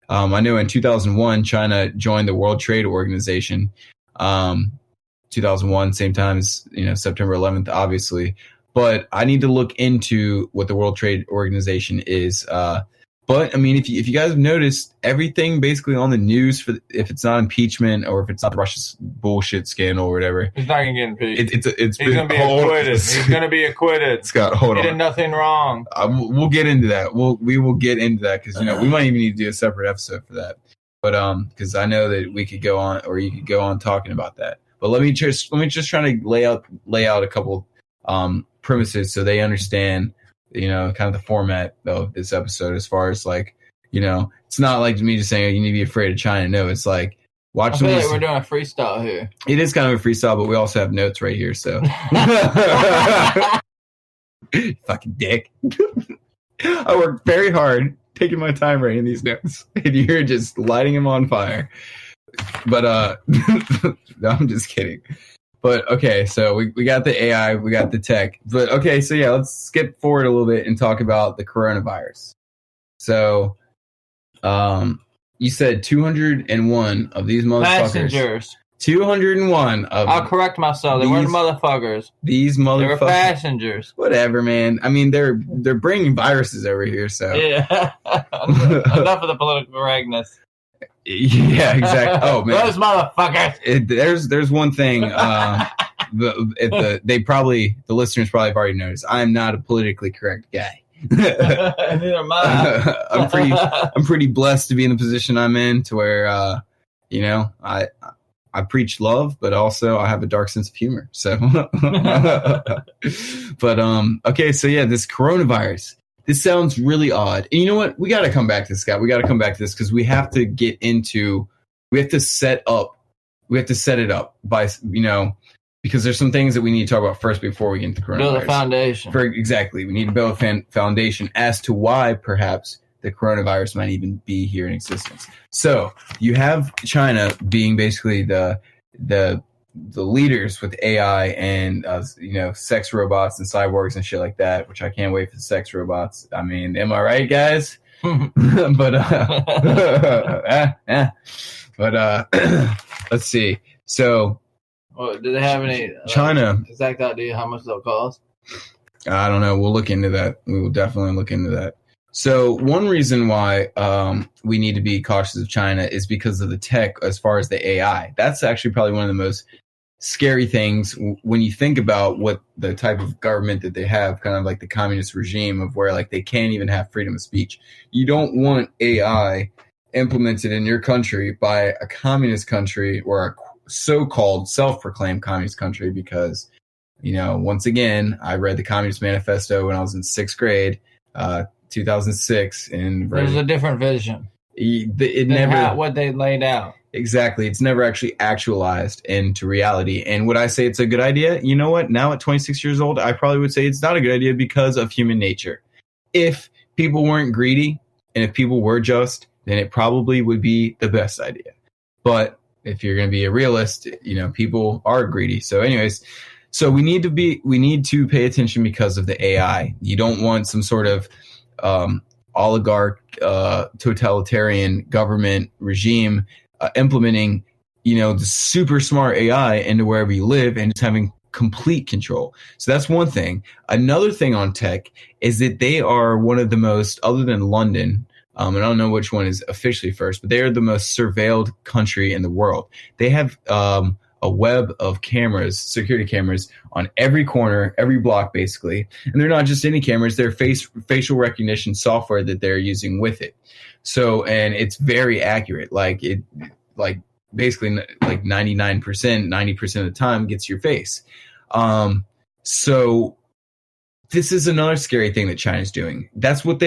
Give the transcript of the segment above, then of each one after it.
I know in 2001, China joined the World Trade Organization. 2001, same time as September 11th, obviously. But I need to look into what the World Trade Organization is. But I mean, if you guys have noticed, everything basically on the news, if it's not impeachment or if it's not Russia's bullshit scandal or whatever, he's not gonna get impeached. He's gonna be acquitted. He's gonna be acquitted. Scott, hold on. He did nothing wrong. We'll get into that. We will get into that because we might even need to do a separate episode for that. But because I know that we could go on, or you could go on talking about that. But let me just try to lay out a couple premises so they understand. Kind of the format of this episode as far as it's not like me just saying you need to be afraid of China. No, it's like watch. I feel like we're doing a freestyle here. It is kind of a freestyle, but we also have notes right here. So, fucking dick. I work very hard, taking my time writing these notes, and you're just lighting them on fire. But no, I'm just kidding. But okay, so we got the AI, we got the tech. But okay, so yeah, let's skip forward a little bit and talk about the coronavirus. So, you said 201 of these motherfuckers. Passengers. 201 of I'll correct myself. They weren't motherfuckers. These motherfuckers. They were passengers. Whatever, man. I mean, they're bringing viruses over here, so. Yeah. Enough of the political correctness. Yeah, exactly. Oh man, those motherfuckers. There's one thing. The listeners probably have already noticed. I am not a politically correct guy. Neither am I. I'm pretty blessed to be in the position I'm in, to where I preach love, but also I have a dark sense of humor. So, but okay, so yeah, this coronavirus. This sounds really odd. And you know what? We got to come back to this, Scott. We got to come back to this because we have to set it up by, because there's some things that we need to talk about first before we get into the coronavirus. Build a foundation. Exactly. We need to build a foundation as to why perhaps the coronavirus might even be here in existence. So you have China being basically the leaders with AI and sex robots and cyborgs and shit like that, which I can't wait for the sex robots. I mean, am I right, guys? But let's see. So, do they have any China exact idea how much they'll cost? I don't know. We'll look into that. We will definitely look into that. So one reason why we need to be cautious of China is because of the tech as far as the AI. That's actually probably one of the most scary things when you think about what the type of government that they have, kind of like the communist regime of where they can't even have freedom of speech. You don't want AI implemented in your country by a communist country or a so-called self-proclaimed communist country because, once again, I read the Communist Manifesto when I was in 6th grade, 2006. And there's a different vision. It never what they laid out. Exactly. It's never actually actualized into reality. And would I say it's a good idea? You know what? Now at 26 years old, I probably would say it's not a good idea because of human nature. If people weren't greedy and if people were just, then it probably would be the best idea. But if you're going to be a realist, people are greedy. So anyways, so we need to pay attention because of the AI. You don't want some sort of oligarch, totalitarian government regime implementing, the super smart AI into wherever you live and just having complete control. So that's one thing. Another thing on tech is that they are one of the most, other than London, and I don't know which one is officially first, but they are the most surveilled country in the world. They have a web of cameras, security cameras, on every corner, every block, basically. And they're not just any cameras; they're facial recognition software that they're using with it. So, and it's very accurate. Basically 99%, 90% of the time gets your face. So this is another scary thing that China's doing. That's what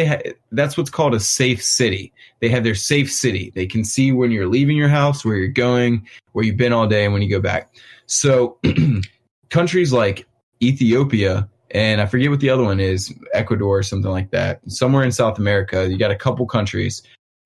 that's what's called a safe city. They have their safe city. They can see when you're leaving your house, where you're going, where you've been all day, and when you go back. So countries like Ethiopia, and I forget what the other one is, Ecuador or something like that. Somewhere in South America, you got a couple countries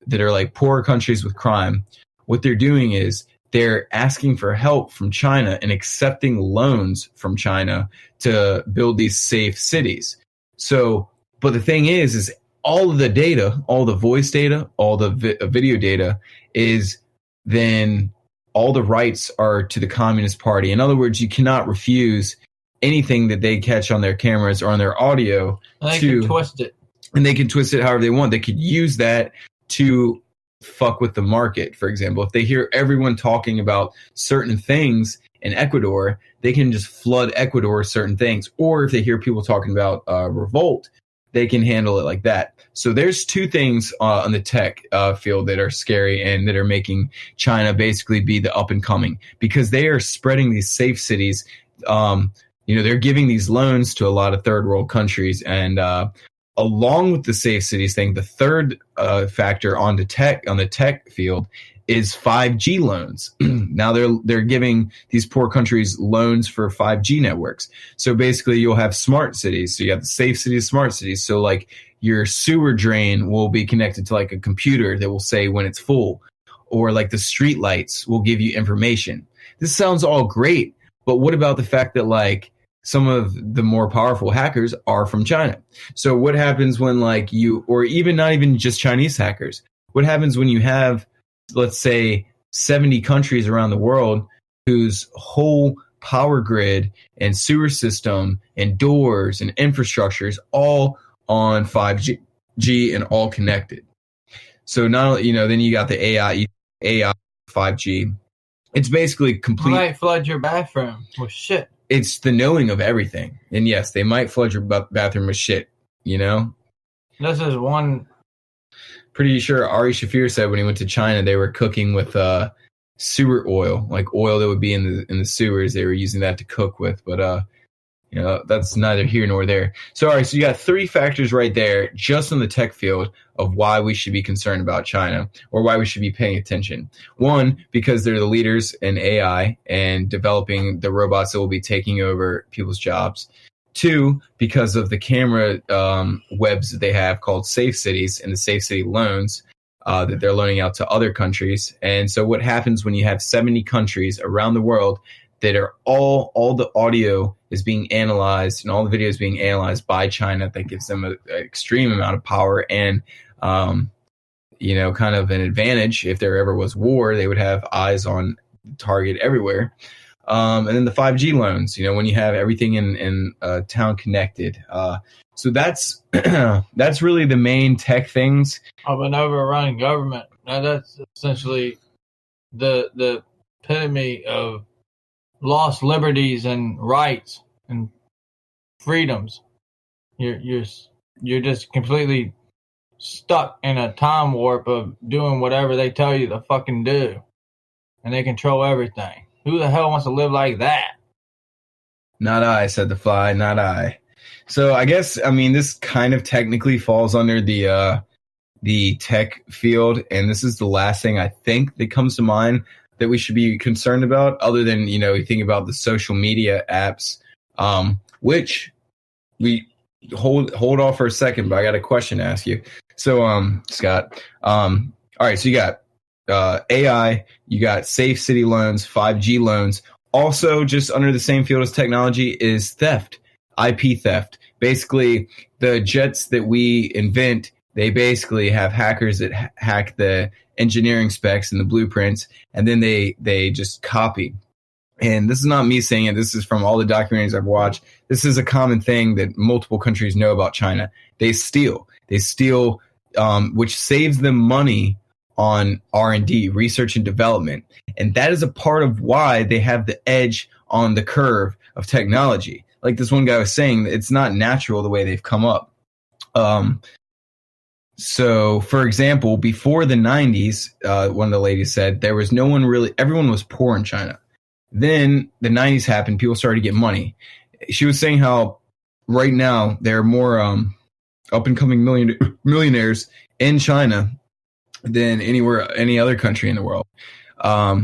that are poorer countries with crime. What they're doing is they're asking for help from China and accepting loans from China to build these safe cities. So, but the thing is all of the data, all the voice data, all the video data is then all the rights are to the Communist Party. In other words, you cannot refuse anything that they catch on their cameras or on their audio. They can twist it. And they can twist it however they want. They could use that to fuck with the market. For example, if they hear everyone talking about certain things in Ecuador, they can just flood Ecuador with certain things. Or if they hear people talking about revolt, they can handle it like that. So there's two things on the tech field that are scary and that are making China basically be the up and coming, because they are spreading these safe cities. They're giving these loans to a lot of third world countries, and along with the safe cities thing, the third factor on the tech field is 5G loans. Now they're giving these poor countries loans for 5G networks. So basically you'll have smart cities. So you have the safe cities, smart cities. So like your sewer drain will be connected to like a computer that will say when it's full, or like the street lights will give you information. This sounds all great, but what about the fact that like some of the more powerful hackers are from China? So what happens when like you, or even not even just Chinese hackers, what happens when you have, let's say, 70 countries around the world whose whole power grid and sewer system and doors and infrastructure is all on 5G and all connected? So not only, then you got the AI 5G. It's basically complete. They might flood your bathroom with shit. It's the knowing of everything. And yes, they might flood your bathroom with shit, This is one. Pretty sure Ari Shafir said when he went to China, they were cooking with sewer oil, like oil that would be in the sewers. They were using that to cook with. But, that's neither here nor there. So, all right, so you got three factors right there just in the tech field of why we should be concerned about China, or why we should be paying attention. One, because they're the leaders in AI and developing the robots that will be taking over people's jobs. Two, because of the camera webs that they have called safe cities and the safe city loans that they're loaning out to other countries. And so what happens when you have 70 countries around the world that are all the audio is being analyzed and all the videos being analyzed by China, that gives them an extreme amount of power and, kind of an advantage. If there ever was war, they would have eyes on target everywhere. And then the 5G loans, when you have everything in town connected. So that's that's really the main tech things. Of an overrun government. Now that's essentially the epitome of lost liberties and rights and freedoms. You're just completely stuck in a time warp of doing whatever they tell you to fucking do, and they control everything. Who the hell wants to live like that? Not I, said the fly, not I. So I guess, this kind of technically falls under the tech field, and this is the last thing I think that comes to mind that we should be concerned about, other than, you think about the social media apps, which we hold off for a second, but I got a question to ask you. So, Scott, all right, so you got AI, you got safe city loans, 5G loans. Also, just under the same field as technology is theft, IP theft. Basically, the jets that we invent, they basically have hackers that hack the engineering specs and the blueprints, and then they just copy. And this is not me saying it. This is from all the documentaries I've watched. This is a common thing that multiple countries know about China. They steal, which saves them money on R&D, research and development. And that is a part of why they have the edge on the curve of technology. Like this one guy was saying, it's not natural the way they've come up. So, for example, before the 90s, one of the ladies said, there was no one really, everyone was poor in China. Then the 90s happened, people started to get money. She was saying how right now there are more up-and-coming millionaires in China than any other country in the world.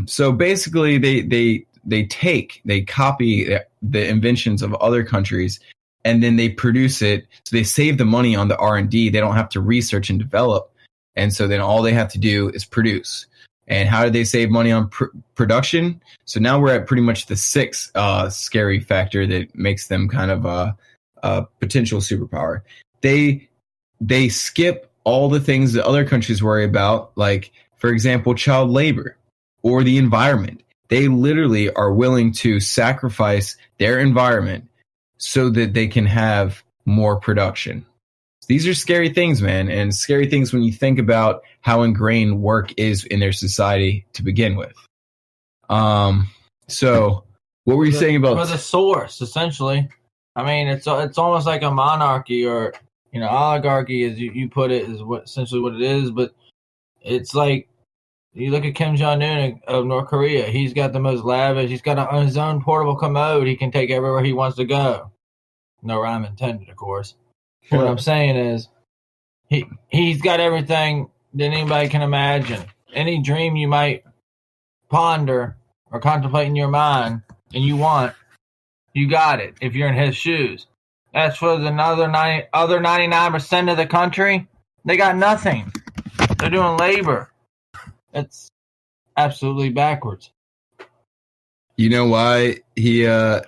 So basically, they copy the inventions of other countries, and then they produce it. So they save the money on the R&D. They don't have to research and develop, and so then all they have to do is produce. And how do they save money on production? So now we're at pretty much the sixth scary factor that makes them kind of a potential superpower. They they skip all the things that other countries worry about, like, for example, child labor or the environment. They literally are willing to sacrifice their environment so that they can have more production. These are scary things, man, and scary things when you think about how ingrained work is in their society to begin with. So what were you saying about for the source? Essentially, I mean, it's almost like a monarchy, or oligarchy, as you put it, is essentially what it is. But it's like you look at Kim Jong-un of North Korea. He's got the most lavish. He's got his own portable commode. He can take everywhere he wants to go. No rhyme intended, of course. What I'm saying is, he's got everything that anybody can imagine. Any dream you might ponder or contemplate in your mind, and you got it if you're in his shoes. As for the other 99% of the country, they got nothing. They're doing labor. It's absolutely backwards. You know why he has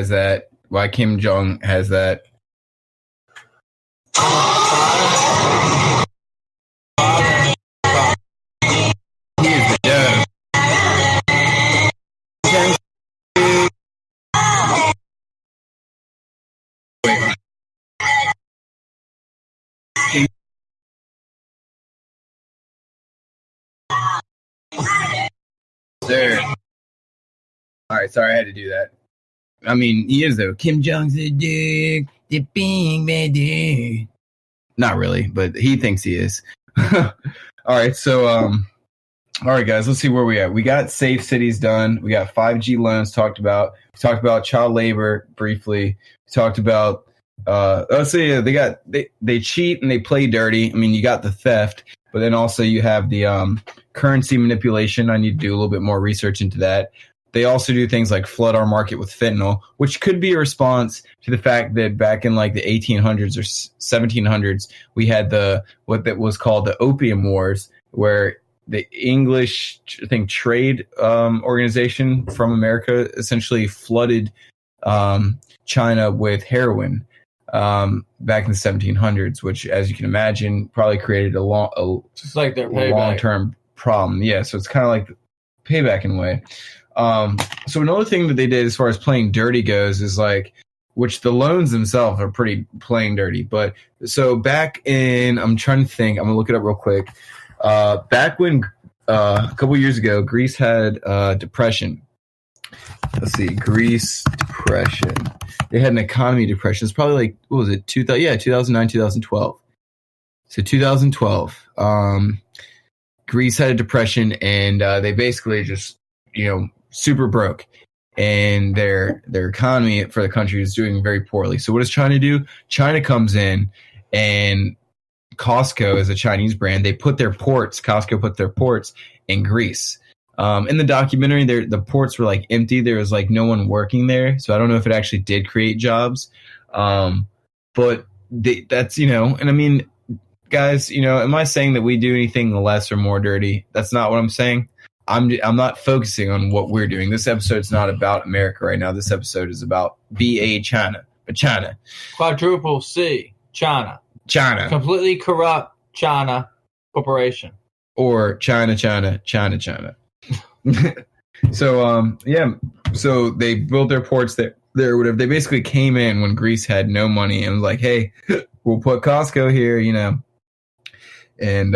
that? Why Kim Jong has that? He is the dove. Sir. All right, sorry I had to do that. I mean, he is though. Kim Jong's a dick, the big bad dick. Not really, but he thinks he is. All right, so all right, guys, let's see where we at. We got safe cities done. We got 5G loans talked about. We talked about child labor briefly. We talked about they cheat and they play dirty. I mean, you got the theft, but then also you have the currency manipulation. I need to do a little bit more research into that. They also do things like flood our market with fentanyl, which could be a response to the fact that back in like the 1800s or 1700s, we had what that was called the Opium Wars, where the English, I think, trade organization from America essentially flooded China with heroin back in the 1700s, which, as you can imagine, probably created just like their payback. Long-term problem. Yeah, so it's kind of like payback in a way. So another thing that they did as far as playing dirty goes is like, which the loans themselves are pretty playing dirty. But so back in, I'm trying to think, I'm gonna look it up real quick. Back when a couple years ago, Greece had depression. Let's see, Greece depression. They had an economy depression. It's probably like, what was it? 2009, 2012. So 2012, Greece had a depression, and they basically just, super broke, and their economy for the country is doing very poorly. So what does China do? China comes in, and Costco is a Chinese brand. Costco put their ports in Greece. In the documentary, the ports were like empty. There was like no one working there. So I don't know if it actually did create jobs. But that's, and I mean, guys, am I saying that we do anything less or more dirty? That's not what I'm saying. I'm not focusing on what we're doing. This episode's not about America right now. This episode is about BA China. But China. Quadruple C, China. China. Completely corrupt China corporation. Or China. So, so they built their ports there, whatever. They basically came in when Greece had no money and was like, hey, we'll put Costco here, and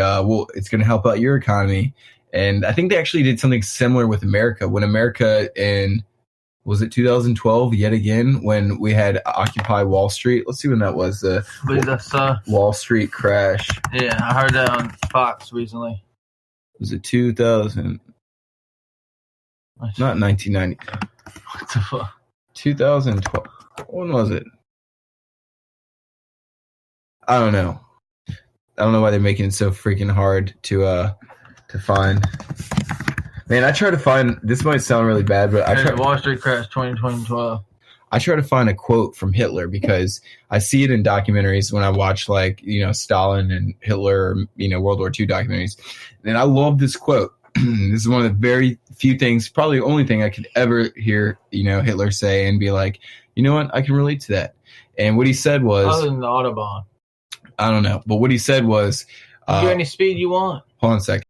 it's going to help out your economy. And I think they actually did something similar with America. When America was it 2012 yet again, when we had Occupy Wall Street? Let's see when that was. I believe that's Wall Street crash. Yeah, I heard that on Fox recently. Was it 2000? Not 1990. What the fuck? 2012. When was it? I don't know. I don't know why they're making it so freaking hard to find. Man, I try to find. This might sound really bad, but Wall Street crash 2012. I try to find a quote from Hitler because I see it in documentaries when I watch Stalin and Hitler, or, World War II documentaries, and I love this quote. This is one of the very few things, probably the only thing I could ever hear, Hitler say and be like, you know what, I can relate to that. And what he said was, other than the Autobahn. I don't know. But what he said was, You get any speed you want. hold on a sec.